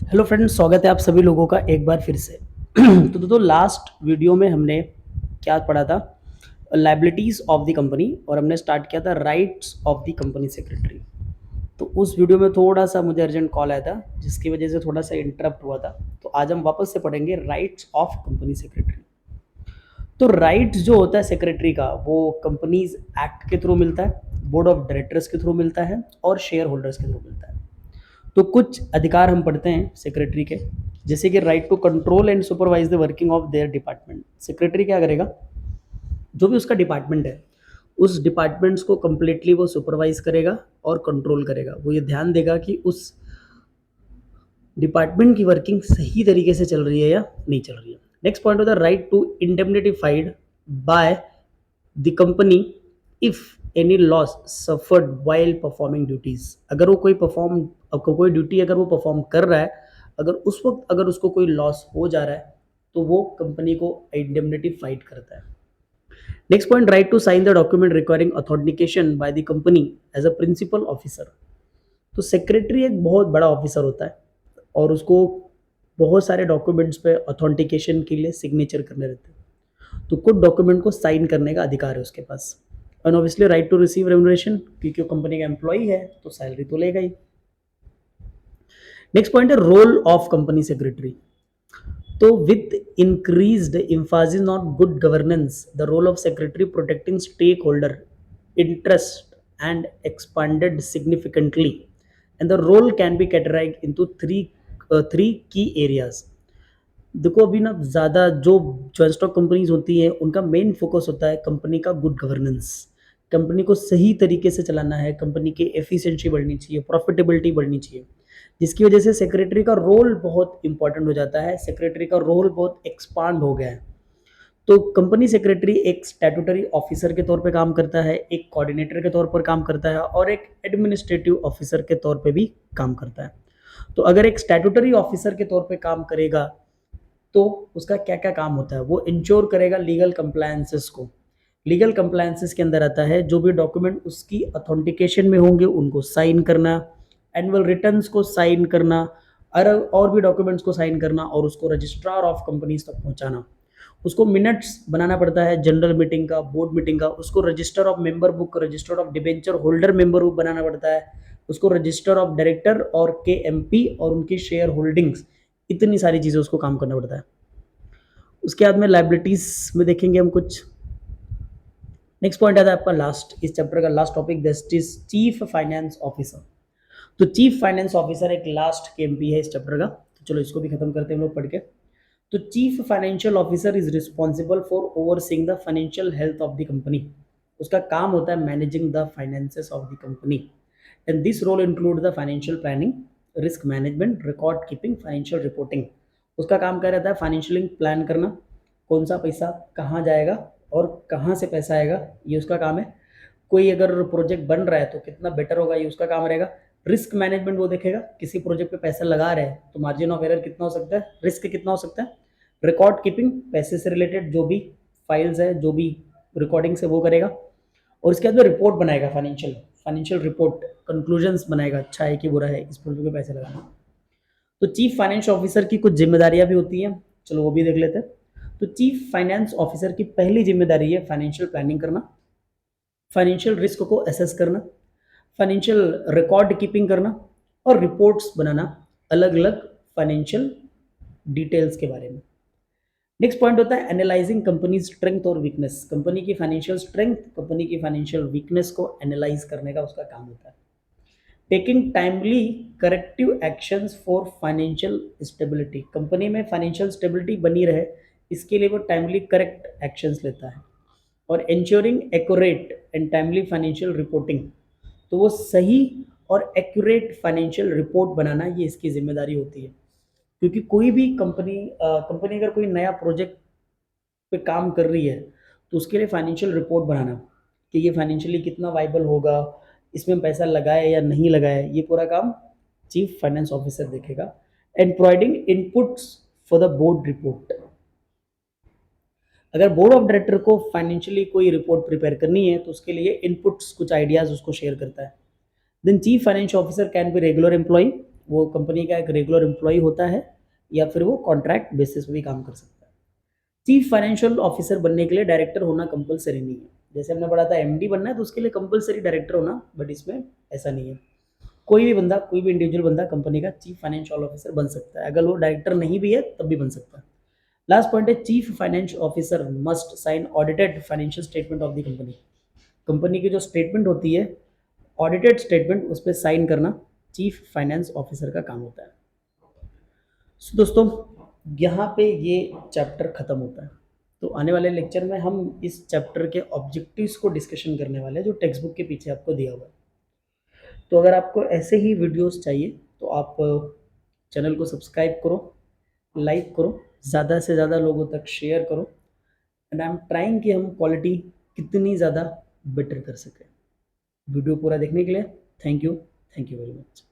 Hello friends, स्वागत है आप सभी लोगों का एक बार फिर से। तो दोस्तों, लास्ट वीडियो में हमने क्या पढ़ा था? लायबिलिटीज ऑफ द कंपनी, और हमने स्टार्ट किया था rights of the company secretary. तो उस वीडियो में थोड़ा सा मुझे अर्जेंट कॉल आया था, जिसकी वजह से थोड़ा सा इंटरप्ट हुआ था। तो आज हम वापस से पढ़ेंगे राइट्स ऑफ कंपनी सेक्रेटरी। तो राइट्स जो होता है सेक्रेटरी का, वो कंपनीज एक्ट के थ्रू मिलता है, बोर्ड ऑफ डायरेक्टर्स के थ्रू मिलता है और शेयर होल्डर्स के थ्रू मिलता है। तो कुछ अधिकार हम पढ़ते हैं सेक्रेटरी के, जैसे कि right to control and supervise the working of their department. Secretary क्या करेगा? जो भी उसका डिपार्टमेंट है, उस डिपार्टमेंट्स को कंप्लीटली वो सुपरवाइज करेगा और कंट्रोल करेगा। वो ये ध्यान देगा कि उस डिपार्टमेंट की वर्किंग सही तरीके से चल रही है या नहीं चल रही है। नेक्स्ट पॉइंट होता है right to indemnified by the company if any loss suffered while performing duties. अगर वो कोई ड्यूटी अगर वो परफॉर्म कर रहा है, अगर उस वक्त अगर उसको कोई लॉस हो जा रहा है, तो वो कंपनी को इंडेमनिटी फाइट करता है। Next point, right to sign the document requiring authentication by the company as a principal officer. तो सेक्रेटरी एक बहुत बड़ा ऑफिसर होता है और उसको बहुत सारे डॉक्यूमेंट्स पे ऑथेंटिकेशन के लिए सिग्नेचर करने रहते हैं। तो कुछ डॉक्यूमेंट को साइन करने का अधिकार है उसके पास। And obviously right to receive remuneration, क्योंकि वो कंपनी का एम्प्लॉई है तो सैलरी तो लेगा ही। नेक्स्ट पॉइंट है रोल ऑफ कंपनी सेक्रेटरी। तो with increased emphasis on good governance, the role of secretary protecting stakeholder interest and expanded significantly, and the role can be categorized into three key areas. देखो, अभी ना ज़्यादा जो joint stock companies होती हैं, उनका main focus होता है कंपनी का गुड गवर्नेंस। कंपनी को सही तरीके से चलाना है, कंपनी की एफिशिएंसी बढ़नी चाहिए, प्रॉफिटेबिलिटी बढ़नी चाहिए, जिसकी वजह से सेक्रेटरी का रोल बहुत इंपॉर्टेंट हो जाता है। सेक्रेटरी का रोल बहुत एक्सपांड हो गया है। तो कंपनी सेक्रेटरी एक स्टैट्यूटरी ऑफिसर के तौर पे काम करता है, एक कोऑर्डिनेटर के तौर पर काम करता है और एक एडमिनिस्ट्रेटिव ऑफिसर के तौर पे भी काम करता है। तो अगर एक स्टैट्यूटरी ऑफिसर के तौर पे काम करेगा, तो उसका क्या क्या काम होता है? वो इंश्योर करेगा लीगल कंप्लायंसेस को। लीगल कंप्लायंसेस के अंदर आता है जो भी डॉक्यूमेंट उसकी ऑथेंटिकेशन में होंगे उनको साइन करना, एनुअल रिटर्न्स को साइन करना, और भी डॉक्यूमेंट्स को साइन करना और उसको रजिस्ट्रार ऑफ कंपनीज तक पहुंचाना। उसको मिनट्स बनाना पड़ता है जनरल मीटिंग का, बोर्ड मीटिंग का। उसको register of member book, register of debenture holder member book बनाना पड़ता है। उसको रजिस्टर ऑफ डायरेक्टर और के एमपी और उनकी शेयर होल्डिंग्स, इतनी सारी चीज़ें उसको काम करना पड़ता है। उसके बाद में लाइबिलिटीज में देखेंगे हम कुछ। नेक्स्ट पॉइंट आता है आपका लास्ट, इस चैप्टर का last topic, that is chief finance officer. तो चीफ फाइनेंस ऑफिसर एक लास्ट केएमपी है इस चैप्टर का। तो चलो इसको भी खत्म करते हैं हम लोग पढ़ के। तो chief financial officer is responsible for overseeing the financial health of the company. उसका काम होता है managing the finances of the company, and this role include the financial planning, risk management, record keeping, financial reporting. उसका काम क्या रहता है? Financial plan करना, कौन सा पैसा कहाँ जाएगा और कहाँ से पैसा आएगा, ये उसका काम है। कोई अगर प्रोजेक्ट बन रहा है तो कितना बेटर होगा, ये उसका काम रहेगा। रिस्क मैनेजमेंट वो देखेगा, किसी प्रोजेक्ट पे पैसा लगा रहे हैं तो मार्जिन ऑफ एरर कितना हो सकता है, रिस्क कितना हो सकता है। रिकॉर्ड कीपिंग, पैसे से रिलेटेड जो भी फाइल्स है, जो भी रिकॉर्डिंग से वो करेगा। और उसके बाद में रिपोर्ट बनाएगा, फाइनेंशियल रिपोर्ट, कंक्लूजन्स बनाएगा, अच्छा है कि बुरा है, इस प्रोजेक्ट पे पैसे लगाना। तो चीफ फाइनेंस ऑफिसर की कुछ जिम्मेदारियां भी होती हैं, चलो वो भी देख लेते हैं। तो चीफ फाइनेंस ऑफिसर की पहली जिम्मेदारी है फाइनेंशियल प्लानिंग करना, फाइनेंशियल रिस्क को असेस करना, फाइनेंशियल रिकॉर्ड कीपिंग करना और रिपोर्ट्स बनाना अलग अलग फाइनेंशियल डिटेल्स के बारे में। नेक्स्ट पॉइंट होता है एनालाइजिंग कंपनी स्ट्रेंथ और वीकनेस। कंपनी की फाइनेंशियल स्ट्रेंथ, कंपनी की फाइनेंशियल वीकनेस को एनालाइज करने का उसका काम होता है। Taking timely corrective actions for financial stability. Company में फाइनेंशियल स्टेबिलिटी बनी रहे, इसके लिए वो टाइमली करेक्ट एक्शंस लेता है। और ensuring accurate and timely financial reporting, तो वो सही और एक्यूरेट फाइनेंशियल रिपोर्ट बनाना, ये इसकी जिम्मेदारी होती है। क्योंकि कोई भी कंपनी अगर कोई नया प्रोजेक्ट पे काम कर रही है, तो उसके लिए फाइनेंशियल रिपोर्ट बनाना कि ये फाइनेंशियली कितना वाइबल होगा, इसमें पैसा लगाए या नहीं लगाए, ये पूरा काम चीफ फाइनेंस ऑफिसर देखेगा। And providing inputs for the board report. अगर बोर्ड ऑफ डायरेक्टर को फाइनेंशियली कोई रिपोर्ट प्रिपेयर करनी है, तो उसके लिए इनपुट्स, कुछ आइडियाज उसको शेयर करता है। Then chief financial officer can be regular employee वो कंपनी का एक रेगुलर एम्प्लॉय होता है या फिर वो कॉन्ट्रैक्ट बेसिस पे भी काम कर सकता है। चीफ फाइनेंशियल ऑफिसर बनने के लिए डायरेक्टर होना कंपलसरी नहीं है। जैसे हमने पढ़ा था एमडी बनना है तो उसके लिए कंपलसरी डायरेक्टर होना, बट इसमें ऐसा नहीं है। कोई भी बंदा, कोई भी इंडिविजुअल बंदा कंपनी का चीफ फाइनेंशियल ऑफिसर बन सकता है, अगर वो डायरेक्टर नहीं भी है तब भी बन सकता है। लास्ट पॉइंट है, chief finance officer must sign audited financial statement of the company. Company की जो स्टेटमेंट होती है, ऑडिटेड स्टेटमेंट, उस पर साइन करना चीफ फाइनेंस ऑफिसर का काम होता है। सो दोस्तों, यहाँ पे ये चैप्टर खत्म होता है। तो आने वाले लेक्चर में हम इस चैप्टर के ऑब्जेक्टिव्स को डिस्कशन करने वाले हैं जो टेक्स्ट बुक के पीछे आपको दिया हुआ है। तो अगर आपको ऐसे ही वीडियोस चाहिए तो आप चैनल को सब्सक्राइब करो, लाइक करो, ज़्यादा से ज़्यादा लोगों तक शेयर करो, एंड आई एम ट्राइंग कि हम क्वालिटी कितनी ज़्यादा बेटर कर सकें। वीडियो पूरा देखने के लिए थैंक यू वेरी मच।